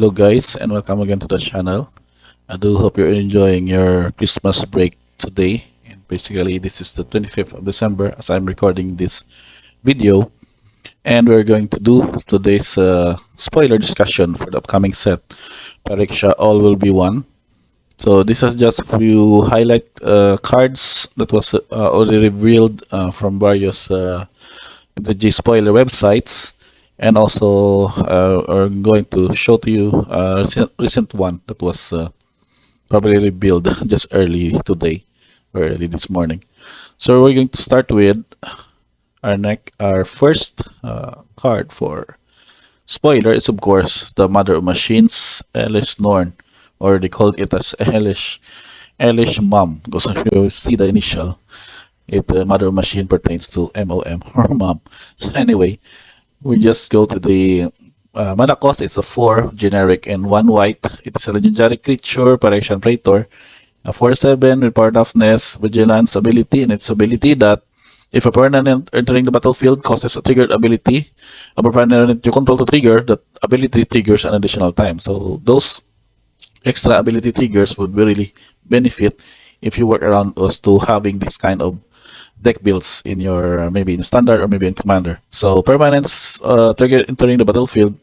Hello guys, and welcome again to the channel. I do hope you're enjoying your Christmas break today. And basically this is the 25th of December as I'm recording this video. And we're going to do today's spoiler discussion for the upcoming set. Phyrexia All will be one. So this is just a few highlight cards that was already revealed from various MTG spoiler websites. And also are going to show to you a recent one that was probably revealed just early today or early this morning. So we're going to start with our first card for spoiler is of course the Mother of Machines, Elish Norn, or they call it as Elish Mom, because if you see the initial, Mother of Machine pertains to MOM or Mom. So anyway, we just go to the mana cost. It's a 4 generic and 1 white. It's a legendary creature, Phyrexian Praetor. A 4/7 with power toughness, vigilance ability, and its ability that if a permanent entering the battlefield causes a triggered ability, a permanent you control to trigger, that ability triggers an additional time. So those extra ability triggers would really benefit if you work around us to having this kind of deck builds in your maybe in standard or maybe in commander. So permanents trigger entering the battlefield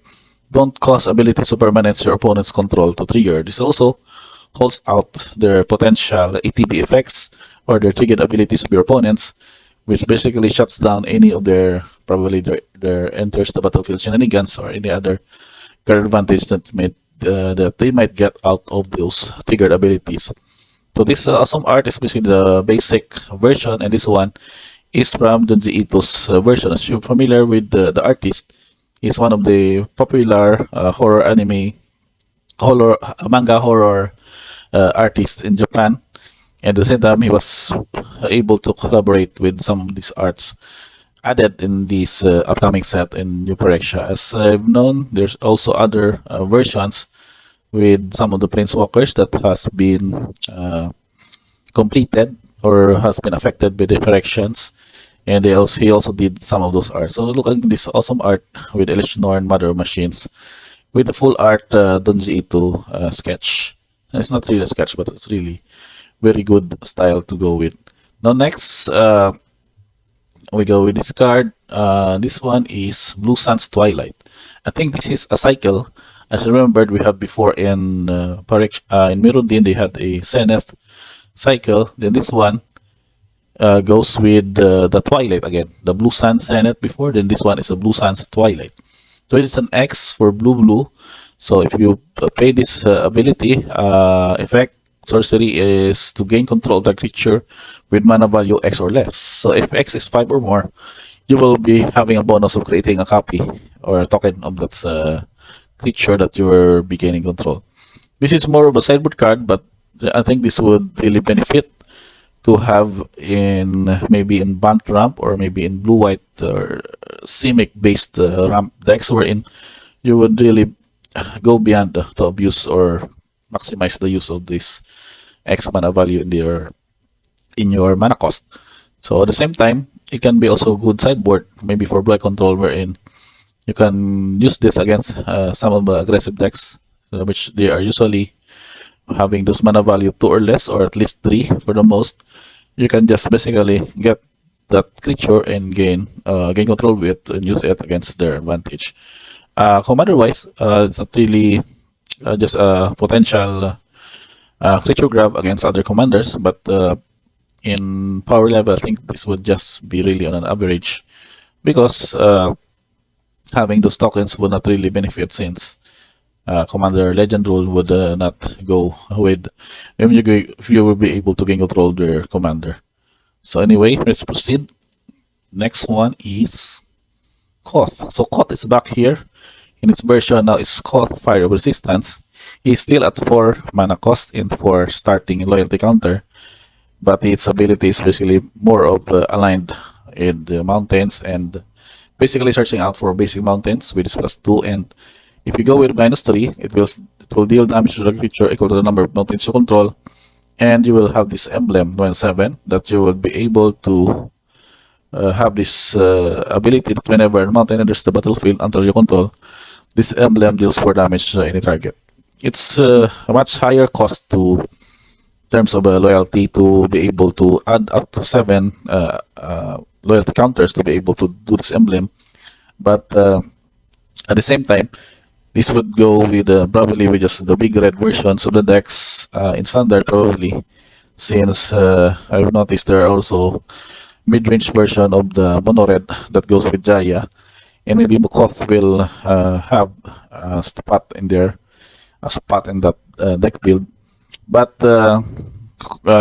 don't cause abilities or permanents your opponents control to trigger. This also holds out their potential ATB effects or their triggered abilities of your opponents, which basically shuts down any of their probably their enters the battlefield shenanigans or any other card advantage that they might get out of those triggered abilities. So this awesome art is basically the basic version, and this one is from Junji Ito's version. As you're familiar with the artist, he's one of the popular horror anime, manga horror artists in Japan. And at the same time, he was able to collaborate with some of these arts added in this upcoming set in New Phyrexia. As I've known, there's also other versions with some of the planeswalkers that has been completed or has been affected by the Phyrexians, and he also did some of those art. So look at this awesome art with Elish Norn, Mother of Machines, with the full art Junji Ito sketch. And it's not really a sketch, but it's really very good style to go with. Now next, we go with this card. This one is Blue Sun's Twilight. I think this is a cycle. As I remembered, we had before in Mirrodin, they had a Zenith cycle. Then this one goes with the Twilight again. The Blue Sun's Zenith before, then this one is a Blue Sun's Twilight. So it is an X for blue. So if you pay this ability effect, sorcery is to gain control of the creature with mana value X or less. So if X is 5 or more, you will be having a bonus of creating a copy or a token of that creature that you're beginning control. This is more of a sideboard card, but I think this would really benefit to have in maybe in banked ramp or maybe in blue-white or Simic based ramp decks wherein you would really go beyond to abuse or maximize the use of this X mana value in your mana cost. So at the same time, it can be also good sideboard, maybe for black control, wherein you can use this against some of the aggressive decks, which they are usually having those mana value 2 or less, or at least 3 for the most. You can just basically get that creature and gain control with it and use it against their advantage. Commander-wise, it's not really just a potential creature grab against other commanders, but in power level, I think this would just be really on an average, because having those tokens would not really benefit, since commander legend rule would not go with if you will be able to gain control of their commander. So anyway, let's proceed. Next one is Koth. So Koth is back here in its version now. Is Koth Fire of Resistance. He's still at 4 mana cost and 4 starting loyalty counter, but its ability is basically more of aligned in the mountains and basically searching out for basic mountains with +2. And if you go with -3, it will deal damage to the creature equal to the number of mountains you control, and you will have this emblem 7 that you will be able to have this ability that whenever a mountain enters the battlefield under your control, this emblem deals 4 damage to any target. It's a much higher cost to terms of loyalty to be able to add up to 7 loyalty counters to be able to do this emblem. But at the same time, this would go with probably with just the big red versions of the decks in standard probably, since I've noticed there are also mid-range version of the mono red that goes with Jaya, and maybe Mukoth will have a spot in there, a spot in that deck build. But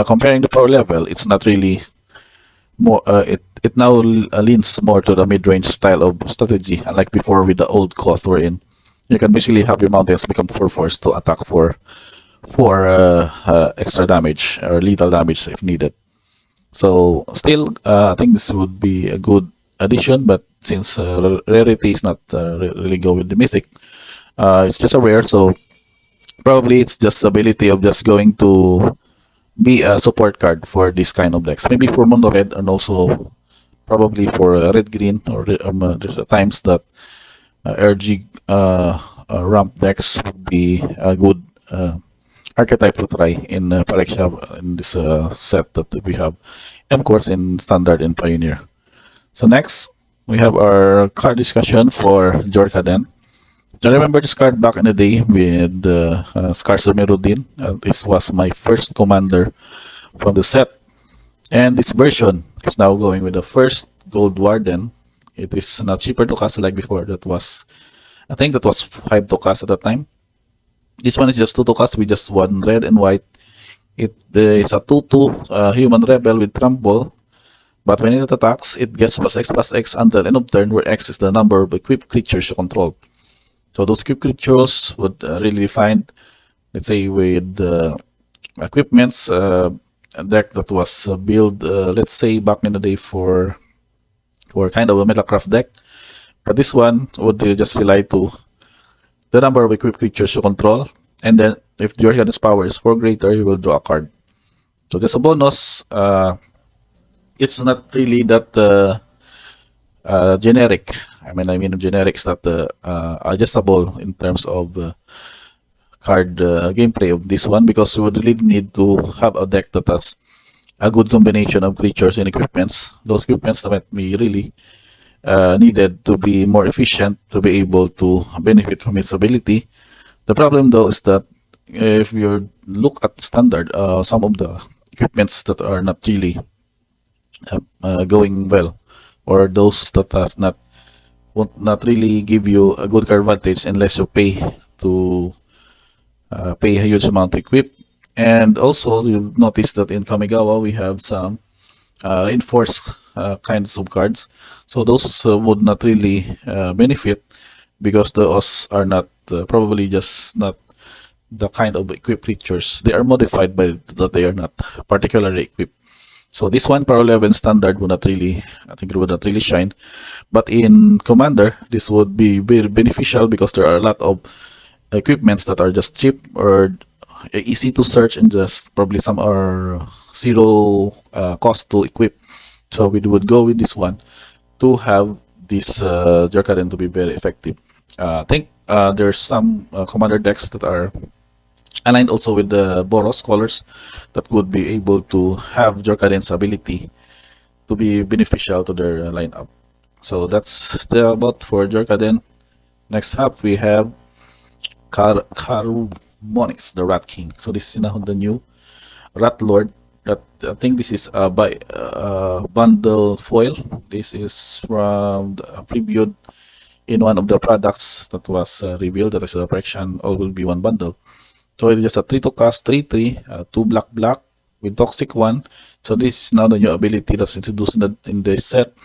comparing the power level, it's not really more. It now leans more to the mid-range style of strategy, unlike before with the old Koth wherein you can basically have your mountains become 4/4 to attack for extra damage or lethal damage if needed. So still, I think this would be a good addition, but since rarity is not really go with the mythic, it's just a rare, so probably it's just the ability of just going to be a support card for this kind of decks. Maybe for mono red and also probably for red green, or there's times that RG ramp decks would be a good archetype to try in Phyrexia in this set that we have, and of course in Standard and Pioneer. So next, we have our card discussion for Jorkaden. I remember this card back in the day with Scars of Merudin. This was my first commander from the set, and this version is now going with the first Gold Warden. It is not cheaper to cast like before. I think that was 5 to cast at the time. This one is just 2 to cast with just 1 red and white. It's a 2/2 human rebel with trample, but when it attacks, it gets +X until end of turn, where X is the number of equipped creatures you control. So those equipped creatures would really find, let's say, with equipments, a deck that was built, let's say, back in the day for kind of a Metacraft deck. But this one would just rely to the number of equipped creatures you control, and then if your Jordan's power is 4 greater, you will draw a card. So there's a bonus. It's not really that generic. I mean generic is not adjustable in terms of card gameplay of this one, because you would really need to have a deck that has a good combination of creatures and equipments. Those equipments that might be really needed to be more efficient to be able to benefit from its ability. The problem though is that if you look at standard, some of the equipments that are not really going well, or those that won't not really give you a good card advantage unless you pay to pay a huge amount to equip. And also you'll notice that in Kamigawa we have some reinforced kinds of cards, so those would not really benefit, because those are not probably just not the kind of equipped creatures. They are modified by that they are not particularly equipped. So this one, power level standard, would not really, I think it would not really shine. But in Commander, this would be very beneficial, because there are a lot of equipments that are just cheap or easy to search, and just probably some are zero cost to equip. So we would go with this one to have this Jorkaden to be very effective. I think there's some commander decks that are aligned also with the Boros colors that would be able to have Jorkaden's ability to be beneficial to their lineup. So that's about for Jorkaden. Next up we have Monix, the Rat King. So this is now the new Rat Lord. I think this is by bundle foil. This is from the previewed in one of the products that was revealed. That is a Phyrexian All will be one bundle. So it's just a 3 to cast, 3/3, 2 black with Toxic 1. So this is now the new ability that's introduced in the set.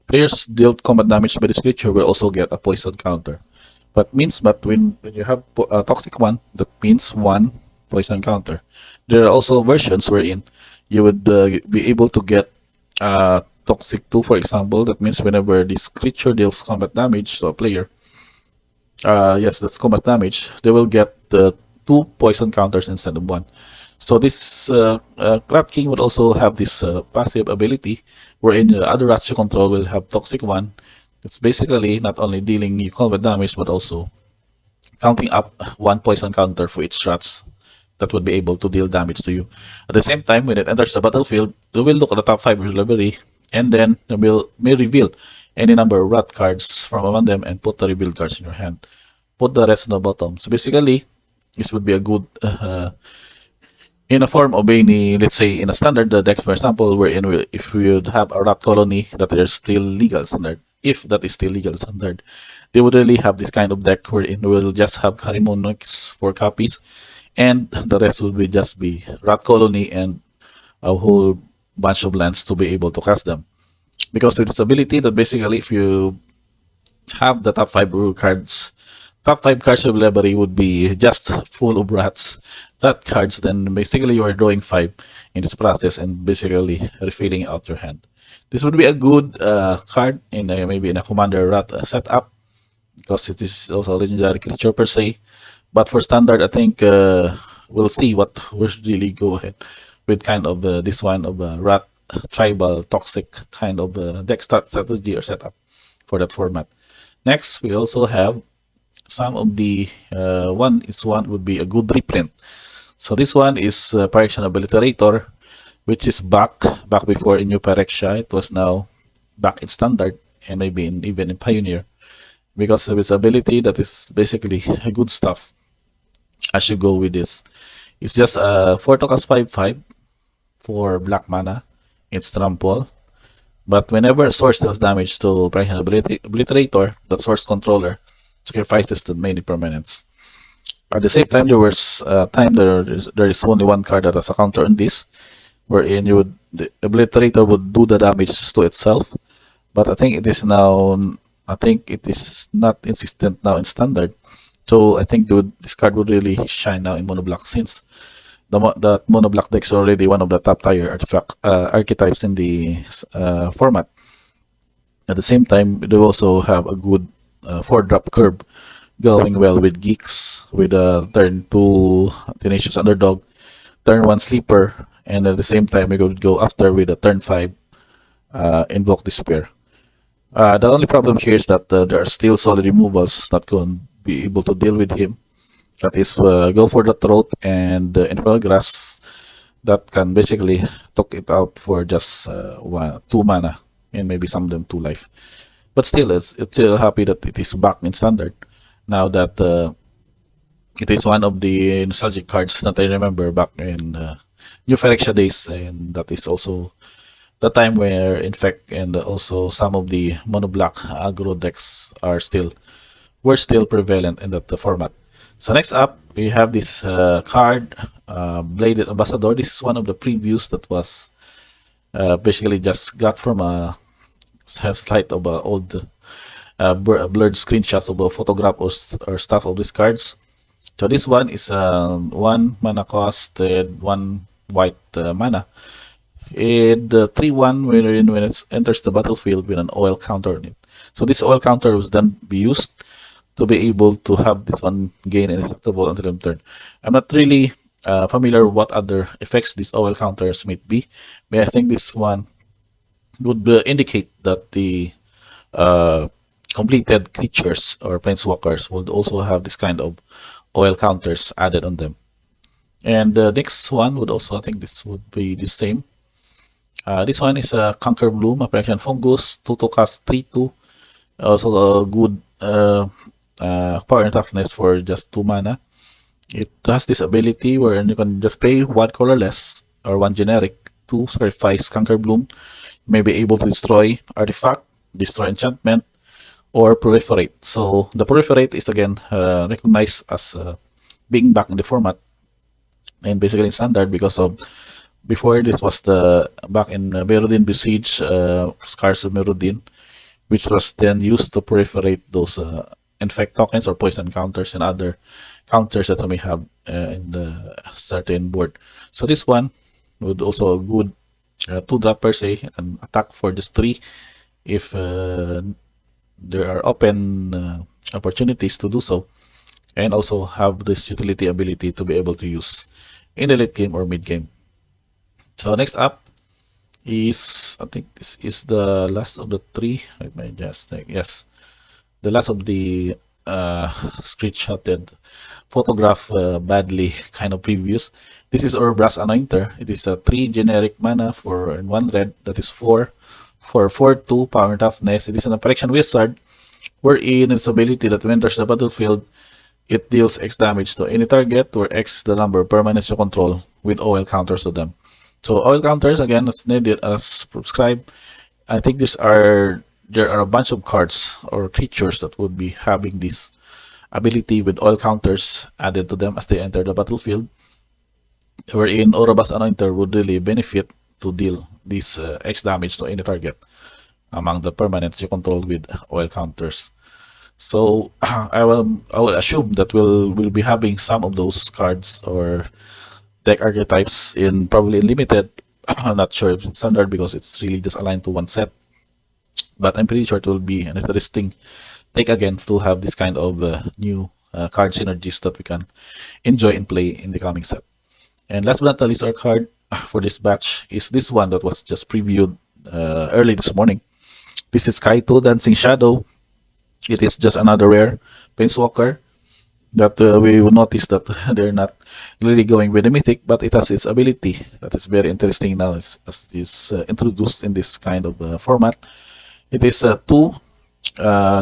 Players dealt combat damage by this creature will also get a poison counter. But when you have Toxic 1, that means 1 poison counter. There are also versions wherein you would be able to get Toxic 2, for example. That means whenever this creature deals combat damage to a player, yes, that's combat damage, they will get the 2 poison counters instead of 1. So this Rat King would also have this passive ability wherein the other rats you control will have Toxic 1. It's basically not only dealing you combat damage, but also counting up one poison counter for each shots that would be able to deal damage to you. At the same time, when it enters the battlefield, you will look at the top 5 of your library, and then you may reveal any number of rat cards from among them and put the revealed cards in your hand. Put the rest on the bottom. So basically, this would be a good in a form of any, let's say, in a standard deck, for example, wherein if we would have a rat colony that is still legal standard, if that is still legal standard, they would really have this kind of deck wherein we'll just have Karimonix 4 copies, and the rest would be just be rat colony and a whole bunch of lands to be able to cast them. Because it's ability that basically if you have the top 5 rule cards, top 5 cards of library would be just full of rat cards, then basically you are drawing 5 in this process and basically refilling out your hand. This would be a good card in maybe in a commander rat setup, because it is also a legendary creature per se. But for standard, I think we'll see what we'll really go ahead with kind of this one of rat tribal toxic kind of deck strategy or setup for that format. Next, we also have some of the one would be a good reprint. So this one is Phyrexian Obliterator, which is back before in new Phyrexia. It was now back in standard and maybe even in Pioneer, because of its ability that is basically good stuff as you go with this. It's just 4 tokens 5/5 for black mana. It's trample. But whenever a source deals damage to Phyrexian Obliterator, that source controller sacrifices the many permanents. At the same time, there was time there is only one card that has a counter on this, wherein the Obliterator would do the damage to itself. But I think it is not insistent now in standard. So I think this card would really shine now in mono black, since the mono black deck is already one of the top tier archetypes in the format. At the same time, they also have a good 4-drop curve going well with Geeks, with a turn 2 Tenacious Underdog, turn 1 Sleeper, and at the same time we could go after with a turn 5 Invoke Despair. The only problem here is that there are still solid removals that can be able to deal with him. That is, go for the Throat and Infernal Grass, that can basically took it out for just 2 mana and maybe some of them 2 life. But still, it's still happy that it is back in standard now that it is one of the nostalgic cards that I remember back in New Phyrexia days, and that is also the time where, in fact, and also some of the mono black aggro decks were still prevalent in that format. So next up, we have this card, Bladed Ambassador. This is one of the previews that was basically just got from a site of old blurred screenshots of a photograph or stuff of these cards. So this one is 1 mana costed 1 white mana. The 3/1 when it enters the battlefield with an oil counter on it. So this oil counter was then be used to be able to have this one gain and acceptable until end turn. I'm not really familiar what other effects these oil counters might be, but I think this one would indicate that the completed creatures or planeswalkers would also have this kind of oil counters added on them. And the next one would also, I think this would be the same. This one is a Conquer Bloom, a Phyrexian Fungus, 2 to cast 3/2. Also a good power and toughness for just 2 mana. It has this ability where you can just pay 1 colorless or 1 generic to sacrifice Conquer Bloom. You may be able to destroy artifact, destroy enchantment, or proliferate. So the proliferate is again recognized as being back in the format and basically in standard, because of before this was the back in Merodin Besiege, Scars of Merodin, which was then used to proliferate those infect tokens or poison counters and other counters that you may have in the certain board. So this one would also a good 2-drop per se, can attack for just 3 if there are open opportunities to do so, and also have this utility ability to be able to use in the late game or mid game. So next up is, I think this is the last of the 3. Let me just think. Yes, the last of the screenshotted photograph badly kind of previews. This is our Brass Anointer. It is a 3 generic mana for and 1 red. That is 4 for 4/2 power toughness. It is an Phyrexian wizard wherein its ability that when enters the battlefield, it deals X damage to any target where X is the number of permanents you control with OL counters to them. So OL counters again as needed as prescribed. I think there are a bunch of cards or creatures that would be having this ability with oil counters added to them as they enter the battlefield, wherein Orobas Anointer would really benefit to deal this X damage to any target among the permanents you control with oil counters. So I will assume that we'll be having some of those cards or deck archetypes in probably limited. I'm not sure if it's standard because it's really just aligned to one set, but I'm pretty sure it will be an interesting take again to have this kind of new card synergies that we can enjoy and play in the coming set. And last but not the least, our card for this batch is this one that was just previewed early this morning. This is Kaito Dancing Shadow. It is just another rare Planeswalker that we will notice that they're not really going with the mythic, but it has its ability that is very interesting now as is introduced in this kind of format. It is 2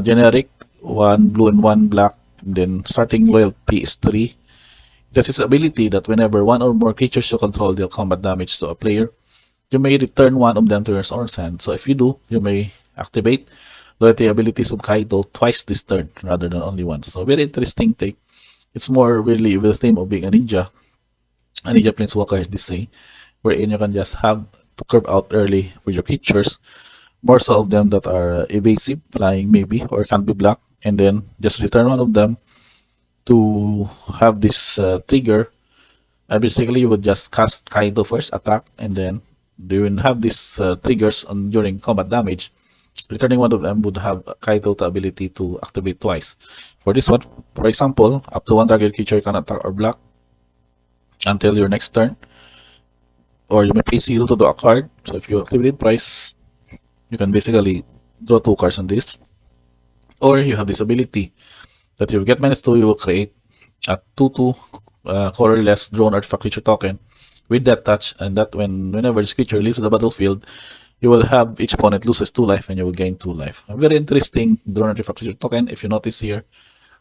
generic, 1 blue and 1 black, and then starting loyalty is 3. It has its ability that whenever 1 or more creatures you control deal combat damage to a player, you may return 1 of them to your source hand. So if you do, you may activate loyalty abilities of Kaido twice this turn rather than only once. So very interesting take. It's more really with the theme of being a ninja planeswalker, this say, wherein you can just have to curve out early with your creatures, more so of them that are evasive, flying maybe, or can't be blocked, and then just return 1 of them to have this trigger. Basically, you would just cast Kaido first, attack, and then you will have these triggers on during combat damage. Returning 1 of them would have Kaido the ability to activate twice. For this one, for example, up to 1 target creature can attack or block until your next turn. Or you may pay 0 to do a card. So if you activate twice, you can basically draw 2 cards on this. Or you have this ability that if you get -2, you will create a 2/2 colorless drone artifact creature token with that touch, and that whenever this creature leaves the battlefield, you will have each opponent loses 2 life and you will gain 2 life. A very interesting drone artifact creature token. If you notice here,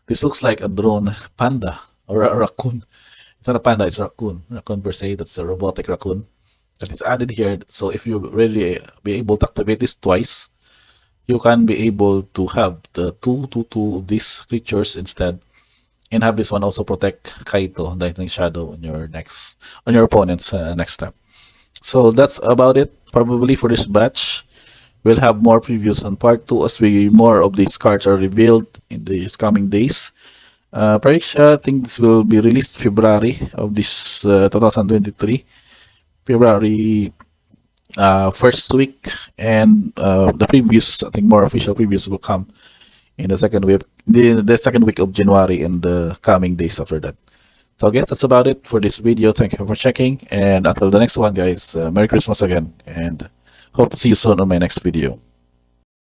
this looks like a drone panda or a raccoon. It's not a panda, it's a raccoon. Raccoon per se, that's a robotic raccoon that is added here. So if you really be able to activate this twice, you can be able to have the 2/2 of these creatures instead, and have this one also protect Kaito, Lightning Shadow, on your opponent's next step. So that's about it probably for this batch. We'll have more previews on part 2 as more of these cards are revealed in these coming days. Phyrexia, I think this will be released February of this 2023. February first week, and the previews, I think more official previews will come in the second week, the second week of January and the coming days after that. So I guess that's about it for this video. Thank you for checking, and until the next one, guys, Merry Christmas again, and hope to see you soon on my next video.